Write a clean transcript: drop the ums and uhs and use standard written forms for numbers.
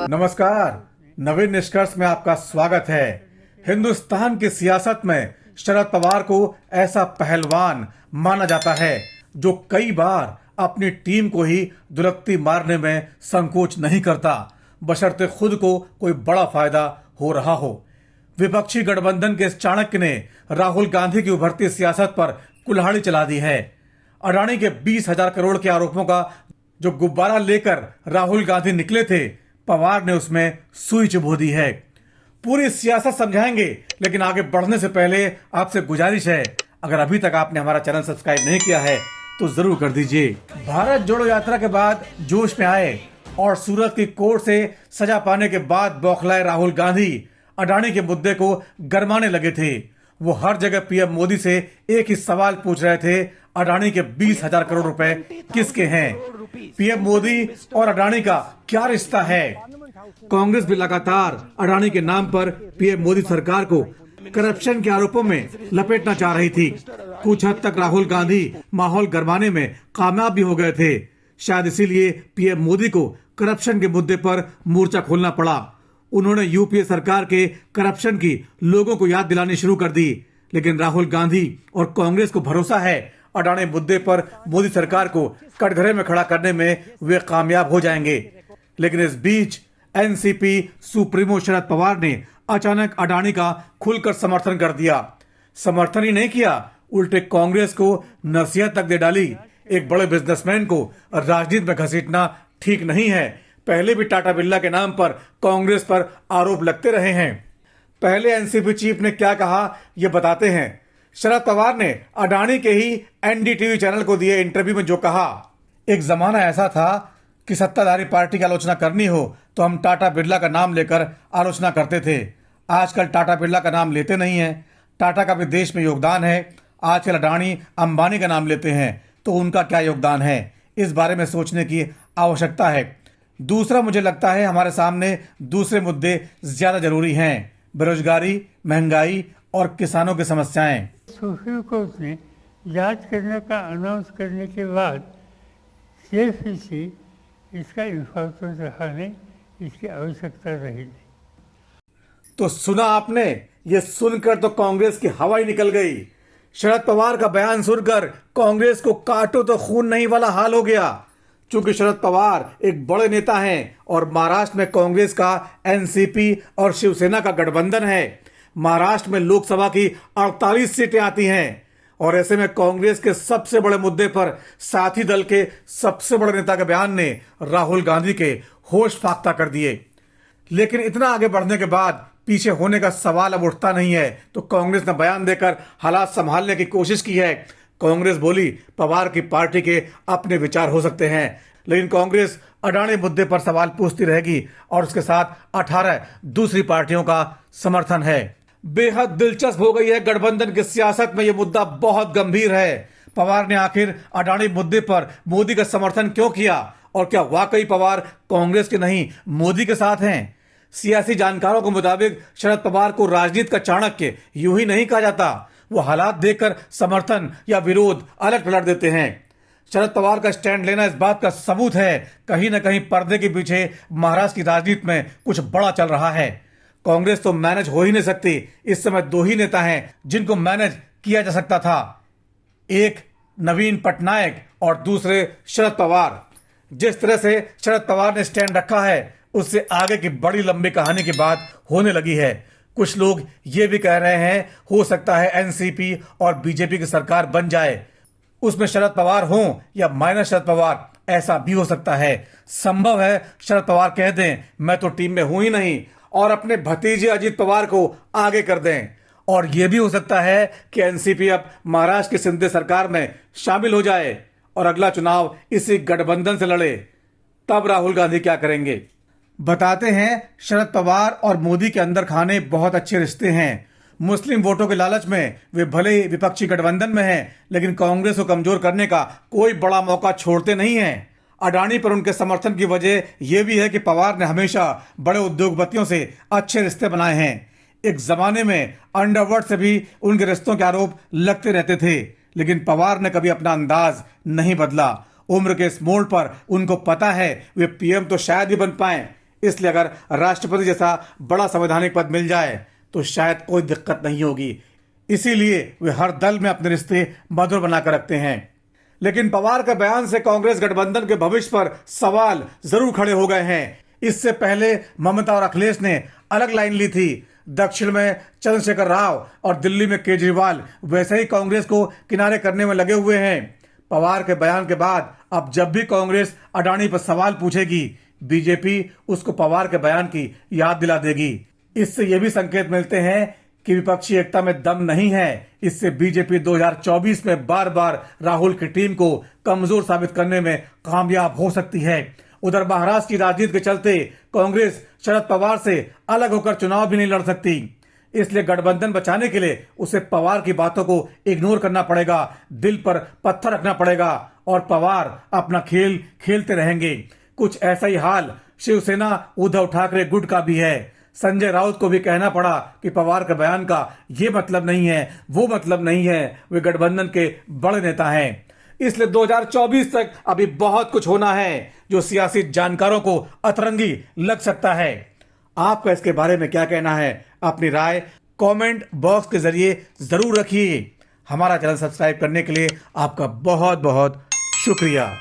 नमस्कार। नवीन निष्कर्ष में आपका स्वागत है। हिंदुस्तान की सियासत में शरद पवार को ऐसा पहलवान माना जाता है जो कई बार अपनी टीम को ही दुलत्ती मारने में संकोच नहीं करता, बशर्ते खुद को कोई बड़ा फायदा हो रहा हो। विपक्षी गठबंधन के इस चाणक्य ने राहुल गांधी की उभरती सियासत पर कुल्हाड़ी चला दी है। अडानी के 20,000 करोड़ के आरोपों का जो गुब्बारा लेकर राहुल गांधी निकले थे, पवार ने उसमें सुई चुभो दी है। पूरी सियासत समझाएंगे, लेकिन आगे बढ़ने से पहले आपसे गुजारिश है, अगर अभी तक आपने हमारा चैनल सब्सक्राइब नहीं किया है तो जरूर कर दीजिए। भारत जोड़ो यात्रा के बाद जोश में आए और सूरत की कोर्ट से सजा पाने के बाद बौखलाए राहुल गांधी अडानी के मुद्दे को गरमाने लगे थे। वो हर जगह पीएम मोदी से एक ही सवाल पूछ रहे थे, अडानी के 20,000 करोड़ रुपए किसके हैं? पीएम मोदी और अडानी का क्या रिश्ता है? कांग्रेस भी लगातार अडानी के नाम पर पीएम मोदी सरकार को करप्शन के आरोपों में लपेटना चाह रही थी। कुछ हद तक राहुल गांधी माहौल गरमाने में कामयाब भी हो गए थे। शायद इसीलिए पीएम मोदी को करप्शन के मुद्दे पर मोर्चा खोलना पड़ा। उन्होंने यूपीए सरकार के करप्शन की लोगों को याद दिलानी शुरू कर दी, लेकिन राहुल गांधी और कांग्रेस को भरोसा है अडानी मुद्दे पर मोदी सरकार को कटघरे में खड़ा करने में वे कामयाब हो जाएंगे। लेकिन इस बीच एनसीपी सुप्रीमो शरद पवार ने अचानक अडानी का खुलकर समर्थन कर दिया। समर्थन ही नहीं किया, उल्टे कांग्रेस को नसीहत तक दे डाली। एक बड़े बिजनेसमैन को राजनीति में घसीटना ठीक नहीं है। पहले भी टाटा बिरला के नाम पर कांग्रेस पर आरोप लगते रहे हैं। पहले एनसीपी चीफ ने क्या कहा, ये बताते हैं। शरद पवार ने अडानी के ही एनडीटीवी चैनल को दिए इंटरव्यू में जो कहा, एक जमाना ऐसा था कि सत्ताधारी पार्टी की आलोचना करनी हो तो हम टाटा बिरला का नाम लेकर आलोचना करते थे। आजकल टाटा बिरला का नाम लेते नहीं है। टाटा का भी देश में योगदान है। आजकल अडानी अंबानी का नाम लेते हैं तो उनका क्या योगदान है, इस बारे में सोचने की आवश्यकता है। दूसरा, मुझे लगता है हमारे सामने दूसरे मुद्दे ज्यादा जरूरी हैं, बेरोजगारी, महंगाई और किसानों की समस्याएं। सुप्रीम कोर्ट ने जांच करने का अनाउंस करने के बाद सीएफसी इसका इंफ्रास्ट्रक्चर रहा नहीं, इसकी आवश्यकता रही नहीं। तो सुना आपने, ये सुनकर तो कांग्रेस की हवा ही निकल गई। शरद पवार का बयान सुनकर कांग्रेस को काटो तो खून नहीं वाला हाल हो गया। चूंकि शरद पवार एक बड़े नेता हैं और महाराष्ट्र में कांग्रेस का एनसीपी और शिवसेना का गठबंधन है। महाराष्ट्र में लोकसभा की 48 सीटें आती हैं और ऐसे में कांग्रेस के सबसे बड़े मुद्दे पर साथी दल के सबसे बड़े नेता के बयान ने राहुल गांधी के होश फाख्ता कर दिए। लेकिन इतना आगे बढ़ने के बाद पीछे होने का सवाल अब उठता नहीं है, तो कांग्रेस ने बयान देकर हालात संभालने की कोशिश की है। कांग्रेस बोली, पवार की पार्टी के अपने विचार हो सकते हैं, लेकिन कांग्रेस अडानी मुद्दे पर सवाल पूछती रहेगी और उसके साथ 18 दूसरी पार्टियों का समर्थन है। बेहद दिलचस्प हो गई है गठबंधन की सियासत में। यह मुद्दा बहुत गंभीर है। पवार ने आखिर अडानी मुद्दे पर मोदी का समर्थन क्यों किया और क्या वाकई पवार कांग्रेस के नहीं मोदी के साथ हैं? सियासी जानकारों के मुताबिक शरद पवार को राजनीति का चाणक्य यूं ही नहीं कहा जाता। वो हालात देखकर समर्थन या विरोध अलग पलट देते हैं। शरद पवार का स्टैंड लेना इस बात का सबूत है, कहीं न कहीं पर्दे के पीछे महाराष्ट्र की राजनीति में कुछ बड़ा चल रहा है। कांग्रेस तो मैनेज हो ही नहीं सकती। इस समय दो ही नेता हैं जिनको मैनेज किया जा सकता था, एक नवीन पटनायक और दूसरे शरद पवार। जिस तरह से शरद पवार ने स्टैंड रखा है, उससे आगे की बड़ी लंबी कहानी की बात होने लगी है। कुछ लोग ये भी कह रहे हैं, हो सकता है एनसीपी और बीजेपी की सरकार बन जाए, उसमें शरद पवार हो या माइनस शरद पवार, ऐसा भी हो सकता है। संभव है शरद पवार कह दें, मैं तो टीम में हूं ही नहीं, और अपने भतीजे अजीत पवार को आगे कर दें। और यह भी हो सकता है कि एनसीपी अब महाराष्ट्र की शिंदे सरकार में शामिल हो जाए और अगला चुनाव इसी गठबंधन से लड़े। तब राहुल गांधी क्या करेंगे? बताते हैं, शरद पवार और मोदी के अंदर खाने बहुत अच्छे रिश्ते हैं। मुस्लिम वोटों के लालच में वे भले ही विपक्षी गठबंधन में हैं, लेकिन कांग्रेस को कमजोर करने का कोई बड़ा मौका छोड़ते नहीं हैं। अडानी पर उनके समर्थन की वजह यह भी है कि पवार ने हमेशा बड़े उद्योगपतियों से अच्छे रिश्ते बनाए हैं। एक जमाने में अंडरवर्ल्ड से भी उनके रिश्तों के आरोप लगते रहते थे, लेकिन पवार ने कभी अपना अंदाज नहीं बदला। उम्र के इस मोड़ पर उनको पता है वे पीएम तो शायद ही बन पाए, इसलिए अगर राष्ट्रपति जैसा बड़ा संवैधानिक पद मिल जाए तो शायद कोई दिक्कत नहीं होगी। इसीलिए वे हर दल में अपने रिश्ते मधुर बनाकर रखते हैं। लेकिन पवार के बयान से कांग्रेस गठबंधन के भविष्य पर सवाल जरूर खड़े हो गए हैं। इससे पहले ममता और अखिलेश ने अलग लाइन ली थी। दक्षिण में चंद्रशेखर राव और दिल्ली में केजरीवाल वैसे ही कांग्रेस को किनारे करने में लगे हुए हैं। पवार के बयान के बाद अब जब भी कांग्रेस अडानी पर सवाल पूछेगी, बीजेपी उसको पवार के बयान की याद दिला देगी। इससे ये भी संकेत मिलते हैं कि विपक्षी एकता में दम नहीं है। इससे बीजेपी 2024 में बार बार राहुल की टीम को कमजोर साबित करने में कामयाब हो सकती है। उधर महाराष्ट्र की राजनीति के चलते कांग्रेस शरद पवार से अलग होकर चुनाव भी नहीं लड़ सकती। इसलिए गठबंधन बचाने के लिए उसे पवार की बातों को इग्नोर करना पड़ेगा, दिल पर पत्थर रखना पड़ेगा और पवार अपना खेल खेलते रहेंगे। कुछ ऐसा ही हाल शिवसेना उद्धव ठाकरे गुट का भी है। संजय राउत को भी कहना पड़ा कि पवार के बयान का ये मतलब नहीं है, वो मतलब नहीं है, वे गठबंधन के बड़े नेता हैं। इसलिए 2024 तक अभी बहुत कुछ होना है जो सियासी जानकारों को अतरंगी लग सकता है। आपका इसके बारे में क्या कहना है? अपनी राय कमेंट बॉक्स के जरिए जरूर रखिए। हमारा चैनल सब्सक्राइब करने के लिए आपका बहुत बहुत शुक्रिया।